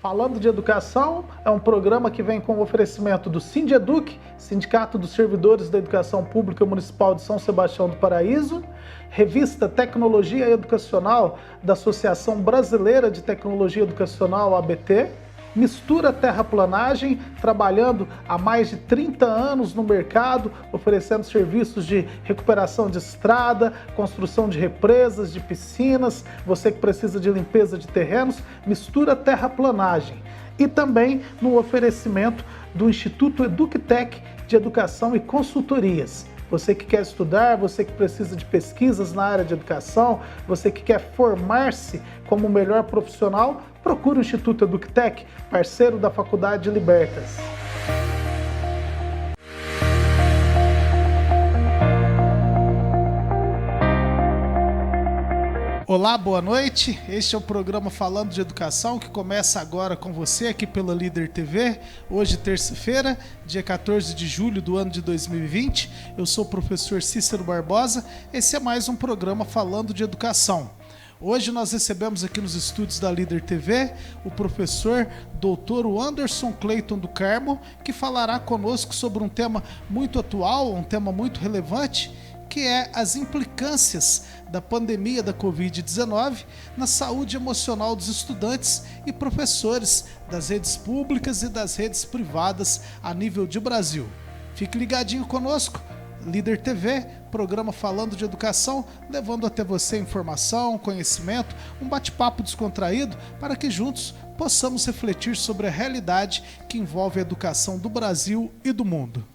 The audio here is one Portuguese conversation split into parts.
Falando de Educação é um programa que vem com o oferecimento do Sindeduc, Sindicato dos Servidores da Educação Pública Municipal de São Sebastião do Paraíso, revista Tecnologia Educacional da Associação Brasileira de Tecnologia Educacional, ABT, Mistura Terraplanagem, trabalhando há mais de 30 anos no mercado, oferecendo serviços de recuperação de estrada, construção de represas, de piscinas, você que precisa de limpeza de terrenos, Mistura Terraplanagem. E também no oferecimento do Instituto EducTech de Educação e Consultorias. Você que quer estudar, você que precisa de pesquisas na área de educação, você que quer formar-se como o melhor profissional, procure o Instituto EducTech, parceiro da Faculdade de Libertas. Olá, boa noite. Este é o programa Falando de Educação, que começa agora com você aqui pela Líder TV. Hoje, terça-feira, dia 14 de julho do ano de 2020. Eu sou o professor Cícero Barbosa. Esse é mais um programa Falando de Educação. Hoje nós recebemos aqui nos estúdios da Líder TV o professor Dr. Anderson Clayton do Carmo, que falará conosco sobre um tema muito atual, um tema muito relevante, que é as implicâncias da pandemia da Covid-19 na saúde emocional dos estudantes e professores das redes públicas e das redes privadas a nível de Brasil. Fique ligadinho conosco, Líder TV, programa Falando de Educação, levando até você informação, conhecimento, um bate-papo descontraído para que juntos possamos refletir sobre a realidade que envolve a educação do Brasil e do mundo.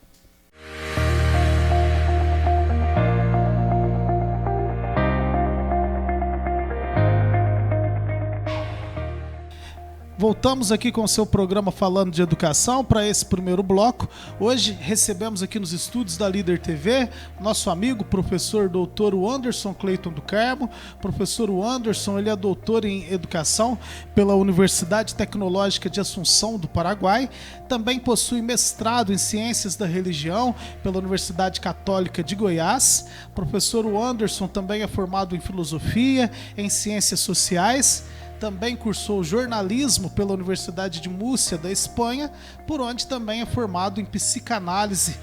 Voltamos aqui com o seu programa Falando de Educação para esse primeiro bloco. Hoje recebemos aqui nos estúdios da Líder TV nosso amigo, professor Dr. Anderson Clayton do Carmo. Professor Anderson, ele é doutor em Educação pela Universidade Tecnológica de Assunção do Paraguai. Também possui mestrado em Ciências da Religião pela Universidade Católica de Goiás. Professor Anderson também é formado em Filosofia, em Ciências Sociais. Também cursou jornalismo pela Universidade de Múrcia, da Espanha, por onde também é formado em psicanálise.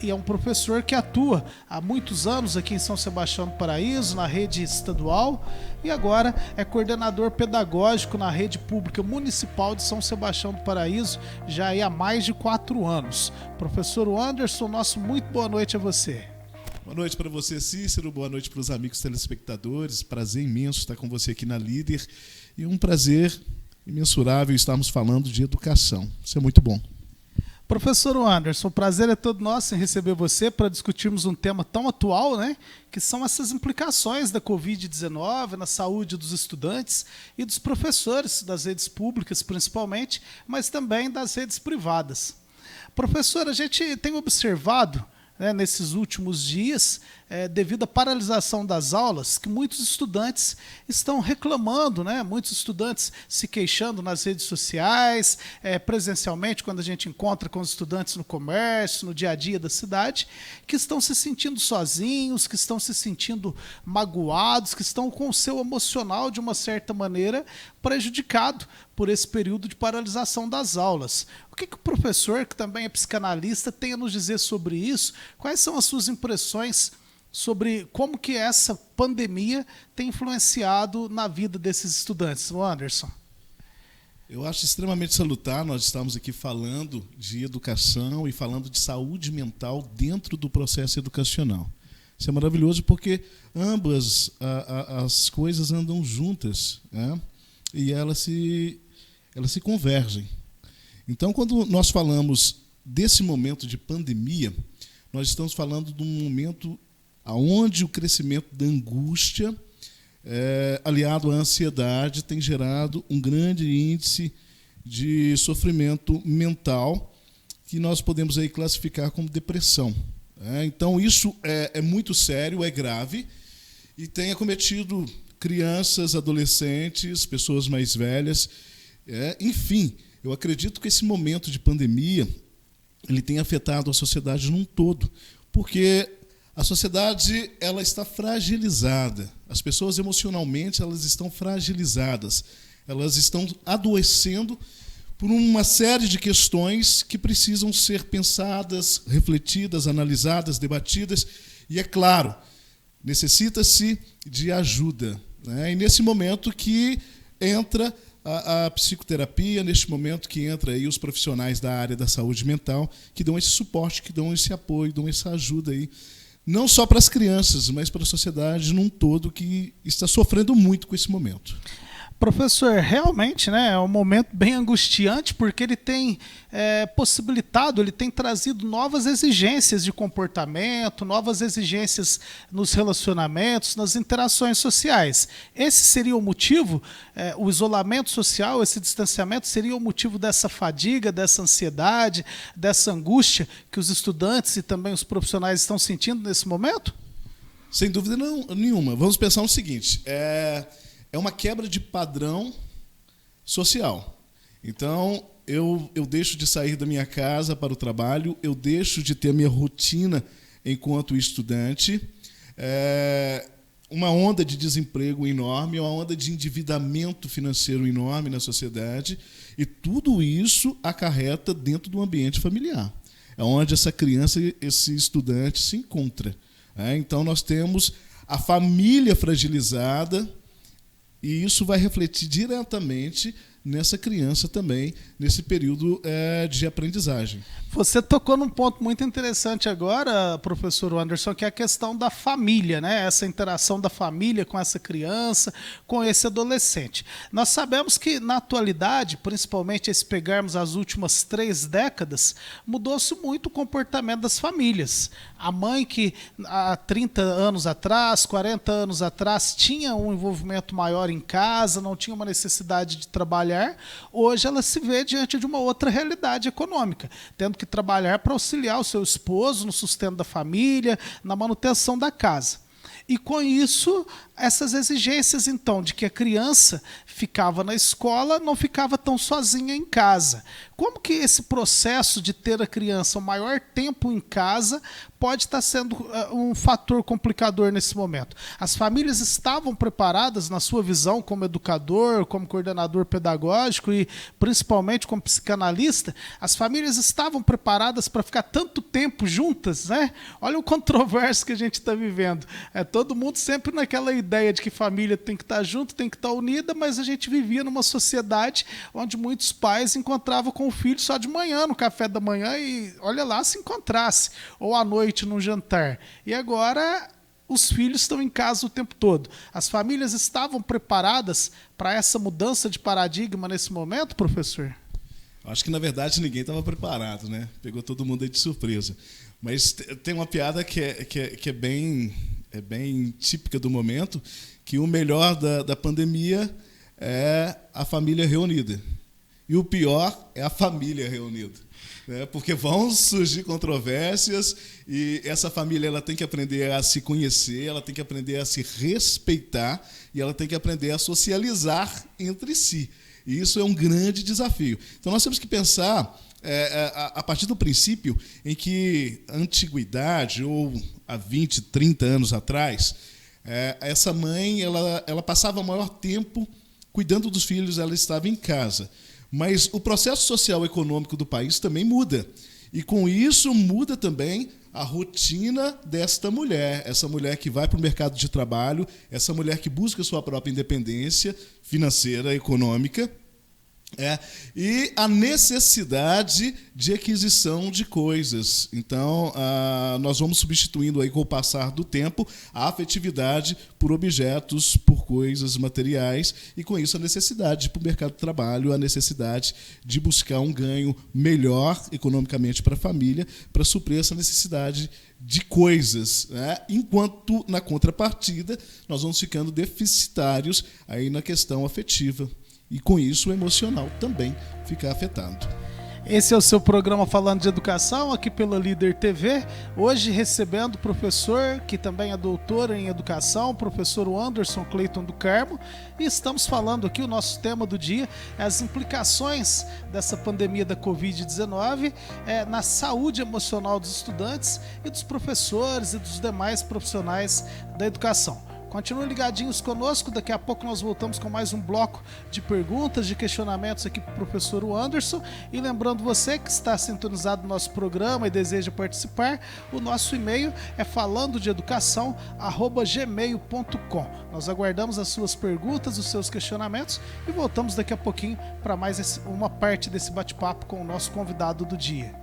E é um professor que atua há muitos anos aqui em São Sebastião do Paraíso, na rede estadual, e agora é coordenador pedagógico na rede pública municipal de São Sebastião do Paraíso, já há mais de 4 anos. Professor Anderson, nosso muito boa noite a você. Boa noite para você, Cícero. Boa noite para os amigos telespectadores. Prazer imenso estar com você aqui na Líder. E um prazer imensurável estarmos falando de educação. Isso é muito bom. Professor Anderson, o prazer é todo nosso em receber você para discutirmos um tema tão atual, né? Que são essas implicações da Covid-19 na saúde dos estudantes e dos professores, das redes públicas principalmente, mas também das redes privadas. Professor, a gente tem observado, nesses últimos dias, devido à paralisação das aulas, que muitos estudantes estão reclamando, muitos estudantes se queixando nas redes sociais, presencialmente, quando a gente encontra com os estudantes no comércio, no dia a dia da cidade, que estão se sentindo sozinhos, que estão se sentindo magoados, que estão com o seu emocional, de uma certa maneira, prejudicado por esse período de paralisação das aulas. O que o professor, que também é psicanalista, tem a nos dizer sobre isso? Quais são as suas impressões sobre como que essa pandemia tem influenciado na vida desses estudantes? Anderson. Eu acho extremamente salutar nós estamos aqui falando de educação e falando de saúde mental dentro do processo educacional. Isso é maravilhoso porque ambas as coisas andam juntas, e elas se convergem. Então, quando nós falamos desse momento de pandemia, nós estamos falando de um momento onde o crescimento da angústia, aliado à ansiedade, tem gerado um grande índice de sofrimento mental, que nós podemos aí classificar como depressão. Então, isso é muito sério, é grave, e tem acometido crianças, adolescentes, pessoas mais velhas. Enfim, eu acredito que esse momento de pandemia ele tem afetado a sociedade num todo, porque a sociedade ela está fragilizada. As pessoas emocionalmente elas estão fragilizadas, elas estão adoecendo por uma série de questões que precisam ser pensadas, refletidas, analisadas, debatidas, e, é claro, necessita-se de ajuda, né? E nesse momento que entra a psicoterapia, neste momento que entra aí os profissionais da área da saúde mental, que dão esse suporte, que dão esse apoio, dão essa ajuda aí, não só para as crianças, mas para a sociedade num todo que está sofrendo muito com esse momento. Professor, realmente, né, é um momento bem angustiante, porque ele tem possibilitado, ele tem trazido novas exigências de comportamento, novas exigências nos relacionamentos, nas interações sociais. Esse seria o motivo, o isolamento social, esse distanciamento seria o motivo dessa fadiga, dessa ansiedade, dessa angústia que os estudantes e também os profissionais estão sentindo nesse momento? Sem dúvida nenhuma. Vamos pensar no seguinte, é uma quebra de padrão social. Então, eu deixo de sair da minha casa para o trabalho, eu deixo de ter a minha rotina enquanto estudante, uma onda de desemprego enorme, uma onda de endividamento financeiro enorme na sociedade, e tudo isso acarreta dentro do ambiente familiar, é onde essa criança, esse estudante se encontra. Então, nós temos a família fragilizada, e isso vai refletir diretamente nessa criança também, nesse período de aprendizagem. Você tocou num ponto muito interessante agora, professor Anderson, que é a questão da família, né? Essa interação da família com essa criança, com esse adolescente. Nós sabemos que, na atualidade, principalmente se pegarmos as últimas 3 décadas, mudou-se muito o comportamento das famílias. A mãe que há 30 anos atrás, 40 anos atrás, tinha um envolvimento maior em casa, não tinha uma necessidade de trabalhar, hoje ela se vê diante de uma outra realidade econômica, tendo que trabalhar para auxiliar o seu esposo no sustento da família, na manutenção da casa. E com isso, essas exigências, então, de que a criança ficava na escola, não ficava tão sozinha em casa. Como que esse processo de ter a criança o maior tempo em casa pode estar sendo um fator complicador nesse momento? As famílias estavam preparadas, na sua visão, como educador, como coordenador pedagógico e principalmente como psicanalista, as famílias estavam preparadas para ficar tanto tempo juntas, né? Olha o controverso que a gente está vivendo. Todo mundo sempre naquela ideia de que família tem que estar junto, tem que estar unida, mas a gente vivia numa sociedade onde muitos pais encontravam com o filho só de manhã, no café da manhã, e olha lá se encontrasse, ou à noite num jantar. E agora os filhos estão em casa o tempo todo. As famílias estavam preparadas para essa mudança de paradigma nesse momento, professor? Acho que, na verdade, ninguém estava preparado, né? Pegou todo mundo aí de surpresa. Mas tem uma piada que é bem típica do momento, que o melhor da pandemia é a família reunida. E o pior é a família reunida, né? Porque vão surgir controvérsias e essa família ela tem que aprender a se conhecer, ela tem que aprender a se respeitar e ela tem que aprender a socializar entre si. E isso é um grande desafio. Então, nós temos que pensar a partir do princípio em que a antiguidade, ou há 20, 30 anos atrás, essa mãe ela passava o maior tempo cuidando dos filhos, ela estava em casa. Mas o processo social e econômico do país também muda. E com isso muda também a rotina desta mulher, essa mulher que vai para o mercado de trabalho, essa mulher que busca sua própria independência financeira, econômica, e a necessidade de aquisição de coisas. Então, nós vamos substituindo aí, com o passar do tempo, a afetividade por objetos, por coisas materiais, e com isso a necessidade de ir para o mercado de trabalho, a necessidade de buscar um ganho melhor economicamente para a família, para suprir essa necessidade de coisas, né? Enquanto, na contrapartida, nós vamos ficando deficitários aí na questão afetiva. E com isso o emocional também fica afetado. Esse é o seu programa Falando de Educação, aqui pela Líder TV. Hoje recebendo o professor, que também é doutor em educação, o professor Anderson Cleiton do Carmo. E estamos falando aqui, o nosso tema do dia, as implicações dessa pandemia da Covid-19 na saúde emocional dos estudantes e dos professores e dos demais profissionais da educação. Continuem ligadinhos conosco, daqui a pouco nós voltamos com mais um bloco de perguntas, de questionamentos aqui para o professor Anderson. E lembrando você que está sintonizado no nosso programa e deseja participar, o nosso e-mail é falandodeeducação@gmail.com. Nós aguardamos as suas perguntas, os seus questionamentos e voltamos daqui a pouquinho para mais uma parte desse bate-papo com o nosso convidado do dia.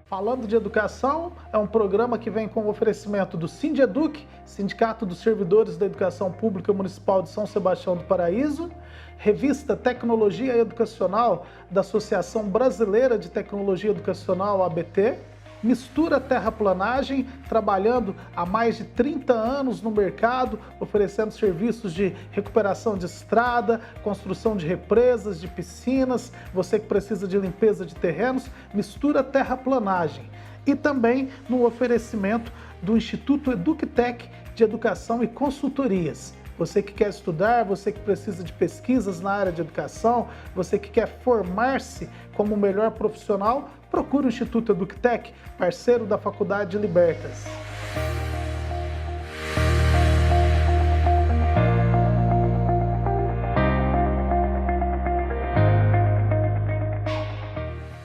Falando de Educação é um programa que vem com o oferecimento do Sindeduc, Sindicato dos Servidores da Educação Pública Municipal de São Sebastião do Paraíso, revista Tecnologia Educacional da Associação Brasileira de Tecnologia Educacional, ABT, Mistura Terraplanagem, trabalhando há mais de 30 anos no mercado, oferecendo serviços de recuperação de estrada, construção de represas, de piscinas, você que precisa de limpeza de terrenos, Mistura Terraplanagem. E também no oferecimento do Instituto EducTech de Educação e Consultorias. Você que quer estudar, você que precisa de pesquisas na área de educação, você que quer formar-se como o melhor profissional, procure o Instituto EducTech, parceiro da Faculdade Libertas.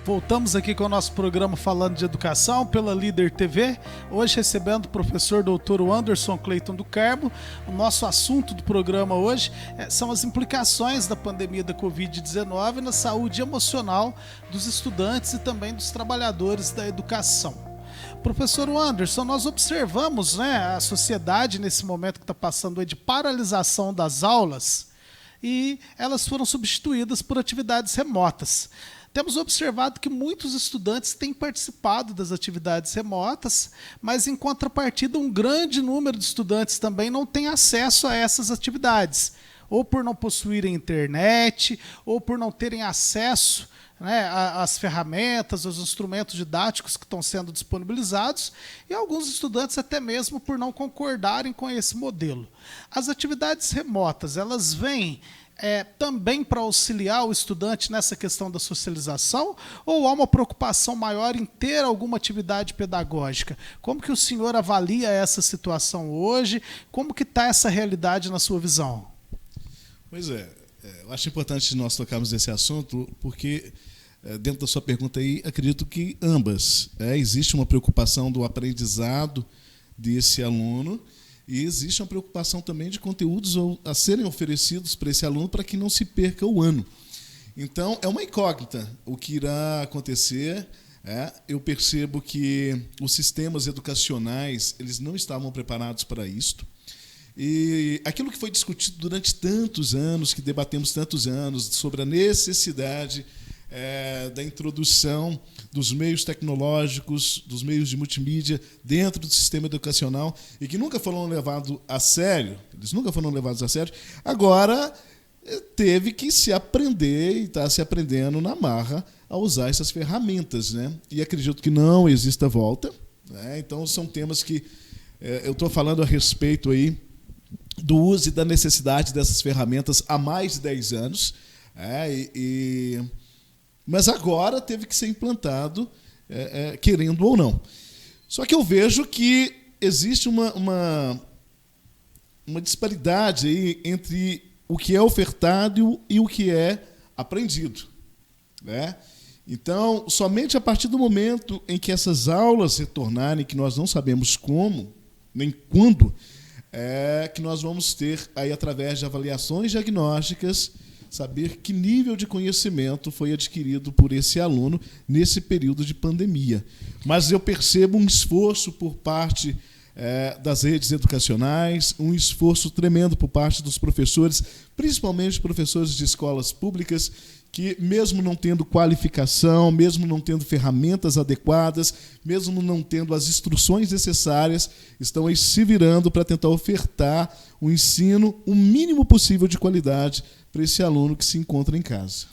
Voltamos aqui com o nosso programa Falando de Educação pela Líder TV, hoje recebendo o professor Dr. Anderson Cleiton do Carmo. O nosso assunto do programa hoje são as implicações da pandemia da Covid-19 na saúde emocional dos estudantes e também dos trabalhadores da educação. Professor Anderson, nós observamos, a sociedade nesse momento que está passando de paralisação das aulas e elas foram substituídas por atividades remotas. Temos observado que muitos estudantes têm participado das atividades remotas, mas em contrapartida um grande número de estudantes também não tem acesso a essas atividades, ou por não possuírem internet, ou por não terem acesso às ferramentas, aos instrumentos didáticos que estão sendo disponibilizados, e alguns estudantes até mesmo por não concordarem com esse modelo. As atividades remotas, elas vêm também para auxiliar o estudante nessa questão da socialização, ou há uma preocupação maior em ter alguma atividade pedagógica? Como que o senhor avalia essa situação hoje? Como que está essa realidade na sua visão? Pois eu acho importante nós tocarmos nesse assunto, porque dentro da sua pergunta aí, acredito que ambas. Existe uma preocupação do aprendizado desse aluno, e existe uma preocupação também de conteúdos a serem oferecidos para esse aluno para que não se perca o ano. Então, é uma incógnita o que irá acontecer. Eu percebo que os sistemas educacionais eles não estavam preparados para isto. E aquilo que foi discutido durante tantos anos, que debatemos tantos anos, sobre a necessidade da introdução dos meios tecnológicos, dos meios de multimídia dentro do sistema educacional e que nunca foram levados a sério, agora teve que se aprender e está se aprendendo na marra a usar essas ferramentas, E acredito que não exista volta, Então são temas que eu estou falando a respeito aí do uso e da necessidade dessas ferramentas há mais de 10 anos, mas agora teve que ser implantado, querendo ou não. Só que eu vejo que existe uma disparidade aí entre o que é ofertado e o que é aprendido. Então, somente a partir do momento em que essas aulas retornarem, que nós não sabemos como, nem quando, que nós vamos ter, aí, através de avaliações diagnósticas, saber que nível de conhecimento foi adquirido por esse aluno nesse período de pandemia. Mas eu percebo um esforço por parte das redes educacionais, um esforço tremendo por parte dos professores, principalmente professores de escolas públicas, que mesmo não tendo qualificação, mesmo não tendo ferramentas adequadas, mesmo não tendo as instruções necessárias, estão aí se virando para tentar ofertar um ensino o mínimo possível de qualidade para esse aluno que se encontra em casa.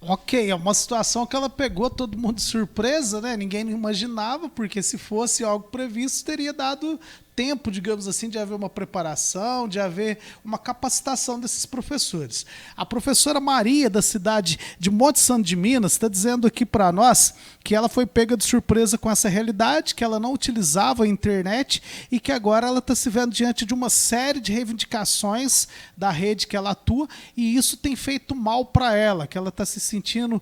Ok, é uma situação que ela pegou todo mundo de surpresa, Ninguém não imaginava, porque se fosse algo previsto, teria dado tempo, digamos assim, de haver uma preparação, de haver uma capacitação desses professores. A professora Maria, da cidade de Monte Santo de Minas, está dizendo aqui para nós que ela foi pega de surpresa com essa realidade, que ela não utilizava a internet e que agora ela está se vendo diante de uma série de reivindicações da rede que ela atua, e isso tem feito mal para ela, que ela está se sentindo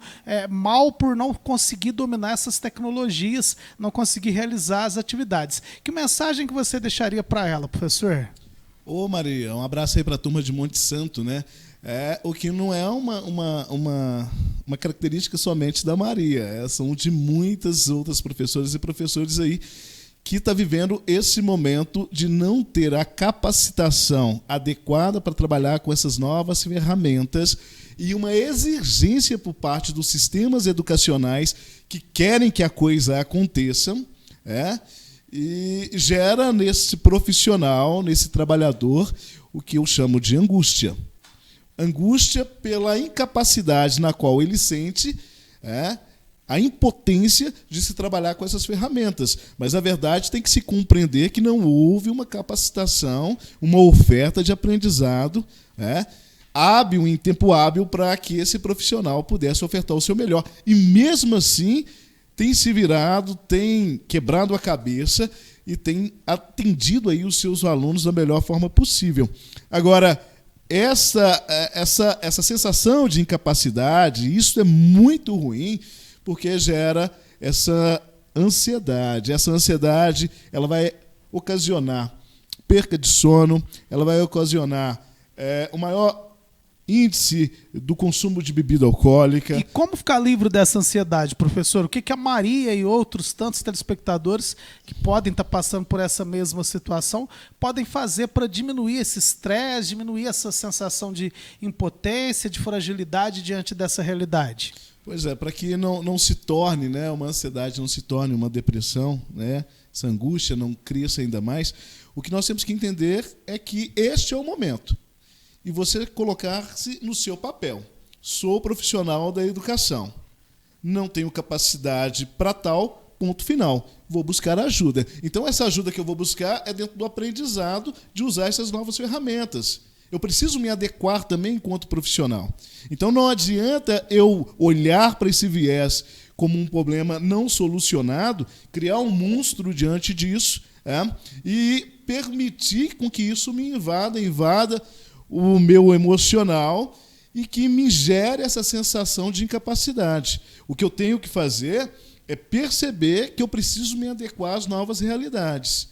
mal por não conseguir dominar essas tecnologias, não conseguir realizar as atividades. Que mensagem que você deixaria para ela, professor? Ô Maria, um abraço aí para a turma de Monte Santo, né? O que não é uma característica somente da Maria, são de muitas outras professoras e professores aí que está vivendo esse momento de não ter a capacitação adequada para trabalhar com essas novas ferramentas e uma exigência por parte dos sistemas educacionais que querem que a coisa aconteça, e gera nesse profissional, nesse trabalhador, o que eu chamo de angústia. Angústia pela incapacidade na qual ele sente a impotência de se trabalhar com essas ferramentas. Mas, na verdade, tem que se compreender que não houve uma capacitação, uma oferta de aprendizado hábil, em tempo hábil, para que esse profissional pudesse ofertar o seu melhor. E, mesmo assim, tem se virado, tem quebrado a cabeça e tem atendido aí os seus alunos da melhor forma possível. Agora, essa sensação de incapacidade, isso é muito ruim, porque gera essa ansiedade. Essa ansiedade ela vai ocasionar perca de sono, ela vai ocasionar o maior índice do consumo de bebida alcoólica. E como ficar livre dessa ansiedade, professor? O que a Maria e outros tantos telespectadores que podem estar passando por essa mesma situação podem fazer para diminuir esse estresse, diminuir essa sensação de impotência, de fragilidade diante dessa realidade? Pois é, para que não se torne, uma ansiedade, não se torne uma depressão, essa angústia não cresça ainda mais, o que nós temos que entender é que este é o momento. E você colocar-se no seu papel. Sou profissional da educação. Não tenho capacidade para tal, ponto final. Vou buscar ajuda. Então, essa ajuda que eu vou buscar é dentro do aprendizado de usar essas novas ferramentas. Eu preciso me adequar também enquanto profissional. Então, não adianta eu olhar para esse viés como um problema não solucionado, criar um monstro diante disso, e permitir com que isso me invada o meu emocional e que me gere essa sensação de incapacidade. O que eu tenho que fazer é perceber que eu preciso me adequar às novas realidades.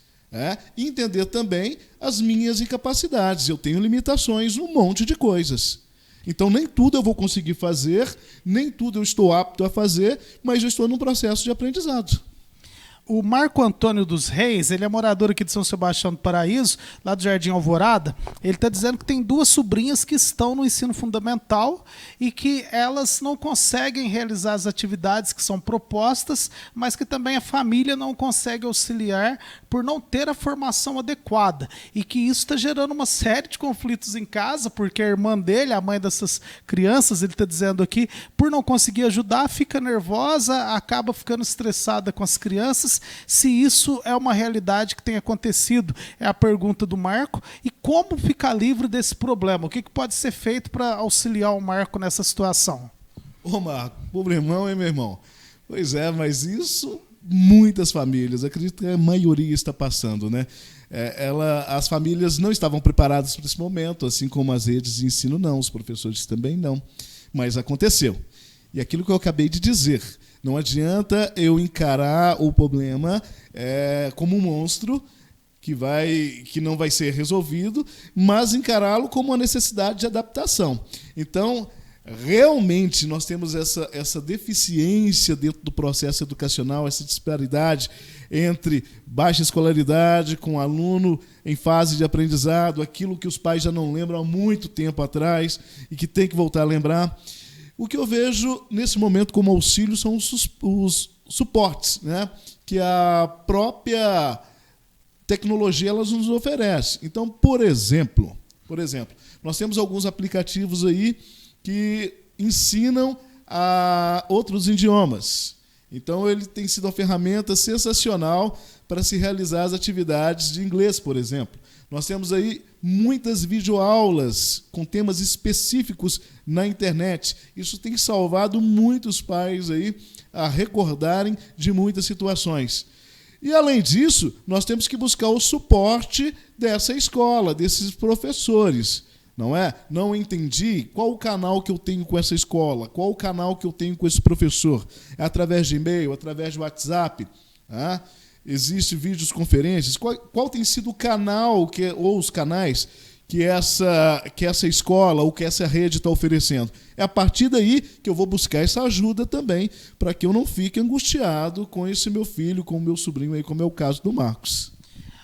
E entender também as minhas incapacidades. Eu tenho limitações num monte de coisas. Então, nem tudo eu vou conseguir fazer, nem tudo eu estou apto a fazer, mas eu estou num processo de aprendizado. O Marco Antônio dos Reis, ele é morador aqui de São Sebastião do Paraíso, lá do Jardim Alvorada. Ele está dizendo que tem 2 sobrinhas que estão no ensino fundamental e que elas não conseguem realizar as atividades que são propostas, mas que também a família não consegue auxiliar por não ter a formação adequada. E que isso está gerando uma série de conflitos em casa, porque a irmã dele, a mãe dessas crianças, ele está dizendo aqui, por não conseguir ajudar, fica nervosa, acaba ficando estressada com as crianças. Se isso é uma realidade que tem acontecido, é a pergunta do Marco. E como ficar livre desse problema? O que pode ser feito para auxiliar o Marco nessa situação? Ô Marco, problemão, hein, meu irmão? Pois é, mas isso muitas famílias, acredito que a maioria está passando, as famílias não estavam preparadas para esse momento, assim como as redes de ensino não, os professores também não, mas aconteceu. E aquilo que eu acabei de dizer, não adianta eu encarar o problema como um monstro que não vai ser resolvido, mas encará-lo como uma necessidade de adaptação. Então, realmente, nós temos essa deficiência dentro do processo educacional, essa disparidade entre baixa escolaridade com aluno em fase de aprendizado, aquilo que os pais já não lembram há muito tempo atrás e que tem que voltar a lembrar. O que eu vejo nesse momento como auxílio são os suportes, que a própria tecnologia ela nos oferece. Então, por exemplo, nós temos alguns aplicativos aí que ensinam a outros idiomas. Então, ele tem sido uma ferramenta sensacional para se realizar as atividades de inglês, por exemplo. Nós temos aí muitas videoaulas com temas específicos na internet. Isso tem salvado muitos pais aí a recordarem de muitas situações. E, além disso, nós temos que buscar o suporte dessa escola, desses professores. Não é? Não entendi qual o canal que eu tenho com essa escola, qual o canal que eu tenho com esse professor. É através de e-mail, através de WhatsApp, tá? Existem videoconferências. Qual tem sido o canal ou os canais que essa escola ou que essa rede está oferecendo? É a partir daí que eu vou buscar essa ajuda também, para que eu não fique angustiado com esse meu filho, com o meu sobrinho, aí, como é o caso do Marcos.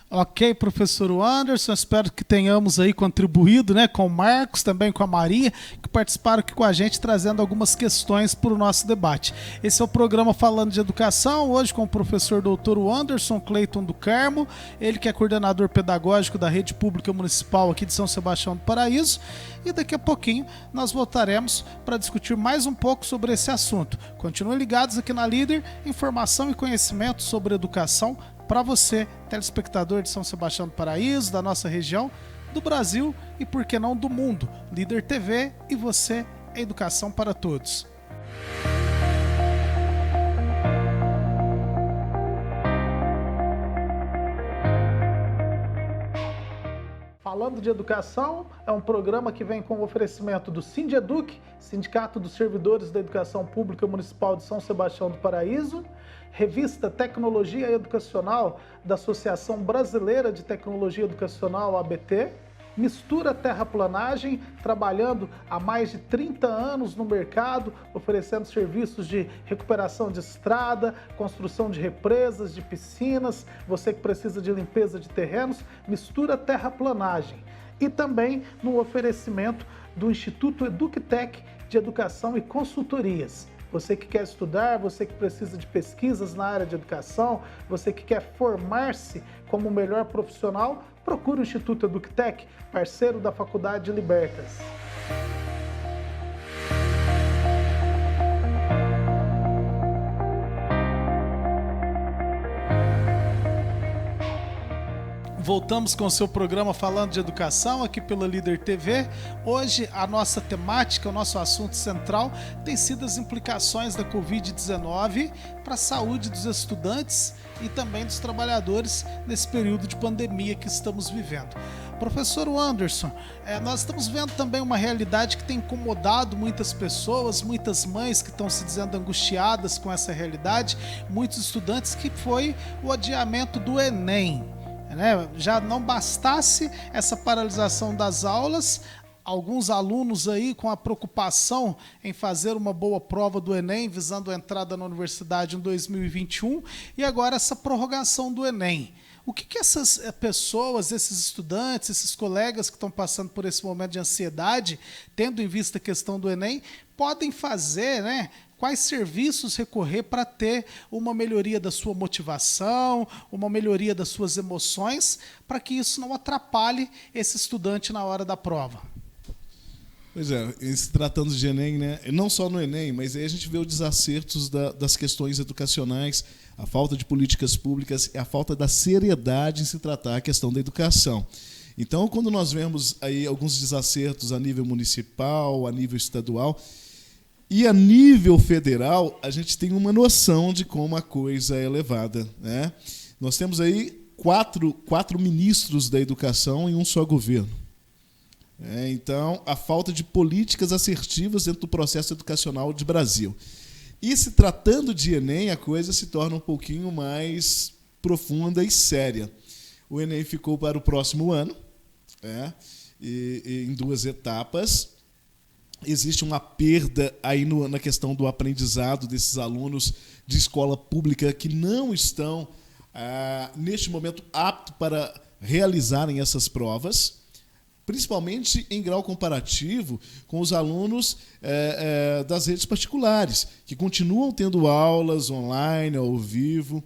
Ok, professor Anderson, espero que tenhamos aí contribuído, né, com o Marcos, também com a Maria, que participaram aqui com a gente, trazendo algumas questões para o nosso debate. Esse é o programa Falando de Educação, hoje com o professor doutor Anderson Cleiton do Carmo, ele que é coordenador pedagógico da Rede Pública Municipal aqui de São Sebastião do Paraíso, e daqui a pouquinho nós voltaremos para discutir mais um pouco sobre esse assunto. Continuem ligados aqui na Líder, informação e conhecimento sobre educação para você, telespectador de São Sebastião do Paraíso, da nossa região, do Brasil e, por que não, do mundo. Líder TV e você, educação para todos. Falando de Educação é um programa que vem com o oferecimento do Sindeduc, Sindicato dos Servidores da Educação Pública Municipal de São Sebastião do Paraíso, Revista Tecnologia Educacional da Associação Brasileira de Tecnologia Educacional, ABT, Mistura Terraplanagem, trabalhando há mais de 30 anos no mercado, oferecendo serviços de recuperação de estrada, construção de represas, de piscinas, você que precisa de limpeza de terrenos, Mistura Terraplanagem. E também no oferecimento do Instituto EducTech de Educação e Consultorias. Você que quer estudar, você que precisa de pesquisas na área de educação, você que quer formar-se como o melhor profissional, procure o Instituto EducTech, parceiro da Faculdade de Libertas. Voltamos com o seu programa Falando de Educação aqui pela Líder TV. Hoje a nossa temática, o nosso assunto central tem sido as implicações da Covid-19 para a saúde dos estudantes e também dos trabalhadores nesse período de pandemia que estamos vivendo. Professor Anderson, nós estamos vendo também uma realidade que tem incomodado muitas pessoas, muitas mães que estão se dizendo angustiadas com essa realidade, muitos estudantes, que foi o adiamento do Enem. Já não bastasse essa paralisação das aulas, alguns alunos aí com a preocupação em fazer uma boa prova do Enem, visando a entrada na universidade em 2021, e agora essa prorrogação do Enem. O que essas pessoas, esses estudantes, esses colegas que estão passando por esse momento de ansiedade, tendo em vista a questão do Enem, podem fazer, né? Quais serviços recorrer para ter uma melhoria da sua motivação, uma melhoria das suas emoções, para que isso não atrapalhe esse estudante na hora da prova? Pois é, se tratando de Enem, né? Não só no Enem, mas aí a gente vê os desacertos das questões educacionais, a falta de políticas públicas e a falta da seriedade em se tratar a questão da educação. Então, quando nós vemos aí alguns desacertos a nível municipal, a nível estadual e a nível federal, a gente tem uma noção de como a coisa é levada, né? Nós temos aí quatro ministros da educação em um só governo. Então, a falta de políticas assertivas dentro do processo educacional de Brasil. E se tratando de Enem, a coisa se torna um pouquinho mais profunda e séria. O Enem ficou para o próximo ano, e em 2 etapas. Existe uma perda aí na questão do aprendizado desses alunos de escola pública que não estão, neste momento, aptos para realizarem essas provas, principalmente em grau comparativo com os alunos das redes particulares, que continuam tendo aulas online, ao vivo,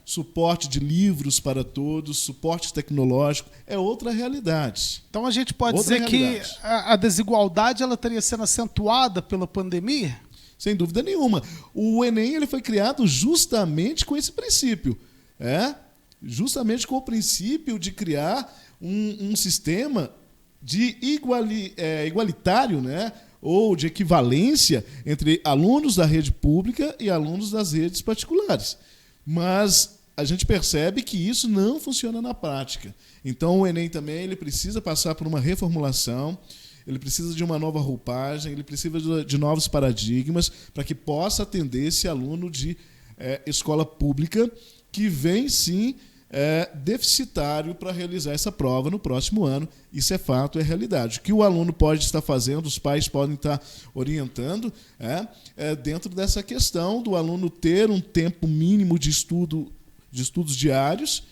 suporte de livros para todos, suporte tecnológico, é outra realidade. Então a gente pode dizer que a desigualdade ela teria sendo acentuada pela pandemia? Sem dúvida nenhuma. O Enem ele foi criado justamente com esse princípio. Justamente com o princípio de criar um sistema de igualitário, né? Ou de equivalência entre alunos da rede pública e alunos das redes particulares. Mas a gente percebe que isso não funciona na prática. Então o Enem também ele precisa passar por uma reformulação, ele precisa de uma nova roupagem, ele precisa de novos paradigmas para que possa atender esse aluno de escola pública que vem, sim, deficitário para realizar essa prova no próximo ano. Isso é fato, é realidade. O que o aluno pode estar fazendo, os pais podem estar orientando, dentro dessa questão do aluno ter um tempo mínimo de estudos diários,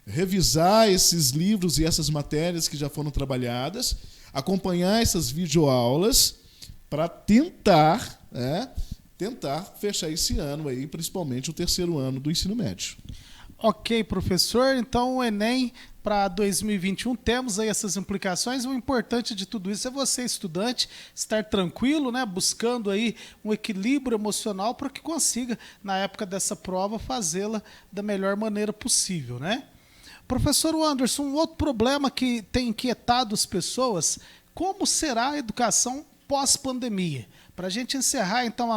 revisar esses livros e essas matérias que já foram trabalhadas, acompanhar essas videoaulas para tentar fechar esse ano, aí, principalmente o terceiro ano do ensino médio. Ok, professor. Então, o Enem para 2021, temos aí essas implicações. O importante de tudo isso é você, estudante, estar tranquilo, né, buscando aí um equilíbrio emocional para que consiga, na época dessa prova, fazê-la da melhor maneira possível, né? Professor Anderson, um outro problema que tem inquietado as pessoas, como será a educação pós-pandemia? Para a gente encerrar, então,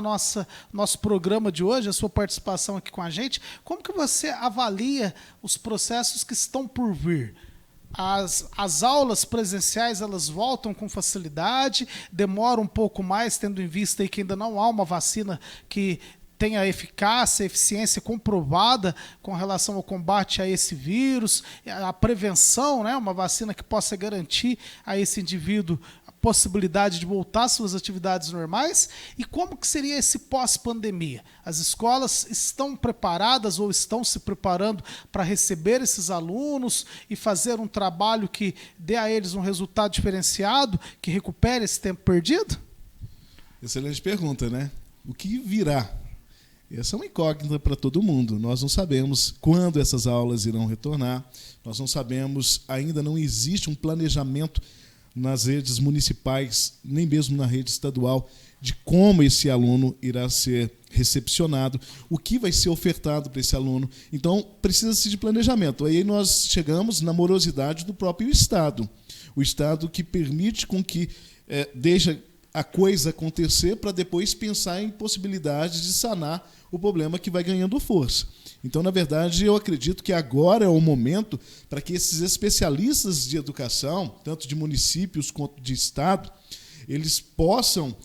nosso programa de hoje, a sua participação aqui com a gente, como que você avalia os processos que estão por vir? As aulas presenciais, elas voltam com facilidade, demoram um pouco mais, tendo em vista aí que ainda não há uma vacina que tenha eficácia, eficiência comprovada com relação ao combate a esse vírus, a prevenção, né, uma vacina que possa garantir a esse indivíduo a possibilidade de voltar às suas atividades normais. E como que seria esse pós-pandemia? As escolas estão preparadas ou estão se preparando para receber esses alunos e fazer um trabalho que dê a eles um resultado diferenciado, que recupere esse tempo perdido? Excelente pergunta, né? O que virá? Essa é uma incógnita para todo mundo. Nós não sabemos quando essas aulas irão retornar, nós não sabemos, ainda não existe um planejamento nas redes municipais, nem mesmo na rede estadual, de como esse aluno irá ser recepcionado, o que vai ser ofertado para esse aluno. Então, precisa-se de planejamento. Aí nós chegamos na morosidade do próprio Estado. O Estado que permite com que deixe a coisa acontecer para depois pensar em possibilidades de sanar o problema que vai ganhando força. Então, na verdade, eu acredito que agora é o momento para que esses especialistas de educação, tanto de municípios quanto de Estado, eles possam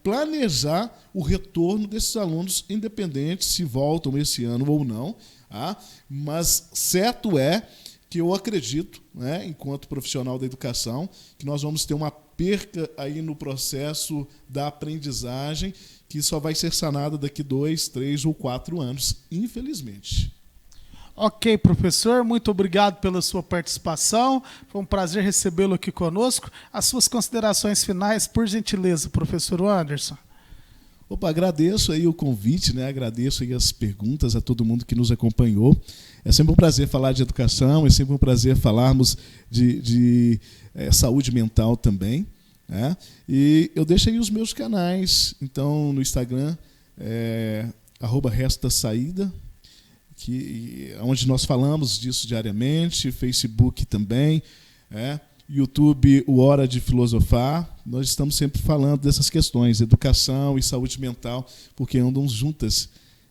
planejar o retorno desses alunos, independente se voltam esse ano ou não. Mas certo é que eu acredito, né, enquanto profissional da educação, que nós vamos ter uma perca aí no processo da aprendizagem que só vai ser sanada daqui 2, 3 ou 4 anos, infelizmente. Ok, professor, muito obrigado pela sua participação. Foi um prazer recebê-lo aqui conosco. As suas considerações finais, por gentileza, professor Anderson. Agradeço aí o convite, né? Agradeço aí as perguntas a todo mundo que nos acompanhou. É sempre um prazer falar de educação, é sempre um prazer falarmos de saúde mental também, né? E eu deixo aí os meus canais, então no Instagram, @restasaída, onde nós falamos disso diariamente, Facebook também, YouTube, o Hora de Filosofar. Nós estamos sempre falando dessas questões, educação e saúde mental, porque andam juntas.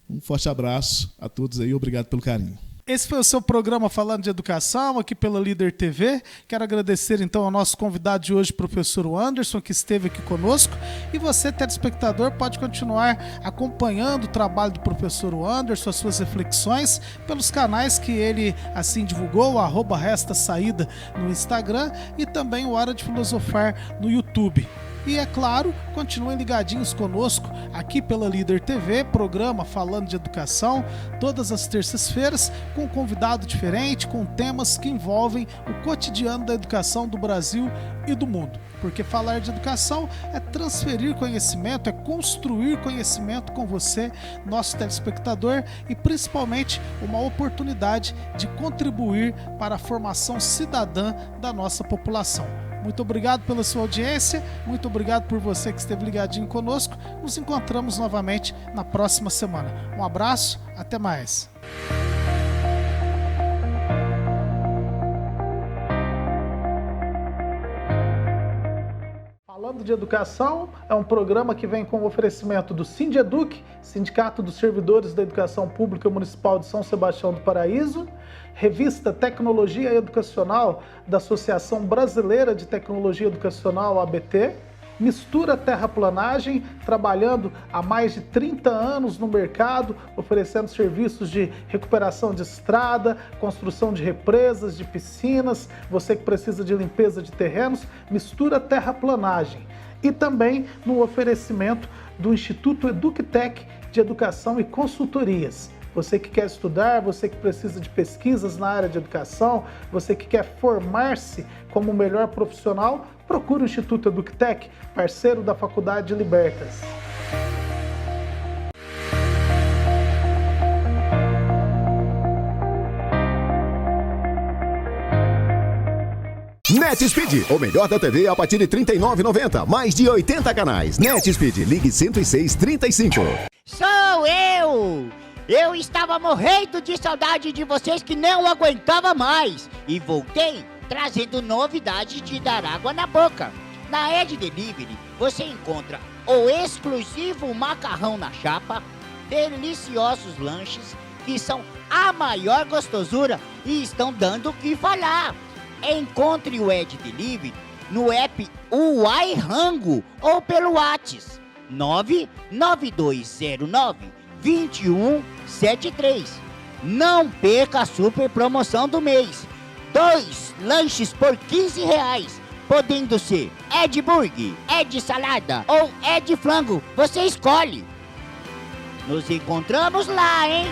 Um forte abraço a todos aí, obrigado pelo carinho. Esse foi o seu programa Falando de Educação, aqui pela Líder TV. Quero agradecer, então, ao nosso convidado de hoje, professor Anderson, que esteve aqui conosco. E você, telespectador, pode continuar acompanhando o trabalho do professor Anderson, as suas reflexões, pelos canais que ele assim divulgou, @restasaída no Instagram e também o Hora de Filosofar no YouTube. E, é claro, continuem ligadinhos conosco aqui pela Líder TV, programa Falando de Educação, todas as terças-feiras, com um convidado diferente, com temas que envolvem o cotidiano da educação do Brasil e do mundo. Porque falar de educação é transferir conhecimento, é construir conhecimento com você, nosso telespectador, e principalmente uma oportunidade de contribuir para a formação cidadã da nossa população. Muito obrigado pela sua audiência, muito obrigado por você que esteve ligadinho conosco. Nos encontramos novamente na próxima semana. Um abraço, até mais. Falando de Educação é um programa que vem com o oferecimento do Sindeduc, Sindicato dos Servidores da Educação Pública Municipal de São Sebastião do Paraíso, Revista Tecnologia Educacional da Associação Brasileira de Tecnologia Educacional, ABT, Mistura Terraplanagem, trabalhando há mais de 30 anos no mercado, oferecendo serviços de recuperação de estrada, construção de represas, de piscinas, você que precisa de limpeza de terrenos, Mistura Terraplanagem. E também no oferecimento do Instituto EducTech de Educação e Consultorias. Você que quer estudar, você que precisa de pesquisas na área de educação, você que quer formar-se como o melhor profissional, procure o Instituto EducTech, parceiro da Faculdade Libertas. NetSpeed, o melhor da TV a partir de R$ 39,90. Mais de 80 canais. NetSpeed, ligue 10635. Sou eu! Eu estava morrendo de saudade de vocês que não aguentava mais. E voltei trazendo novidades de dar água na boca. Na Ed Delivery você encontra o exclusivo macarrão na chapa, deliciosos lanches que são a maior gostosura e estão dando o que falar. Encontre o Ed Delivery no app Uai Rango ou pelo WhatsApp 99209-2173. Não perca a super promoção do mês. 2 lanches por R$15, podendo ser Ed Burger, Ed Salada ou Ed Flango. Você escolhe. Nos encontramos lá, hein?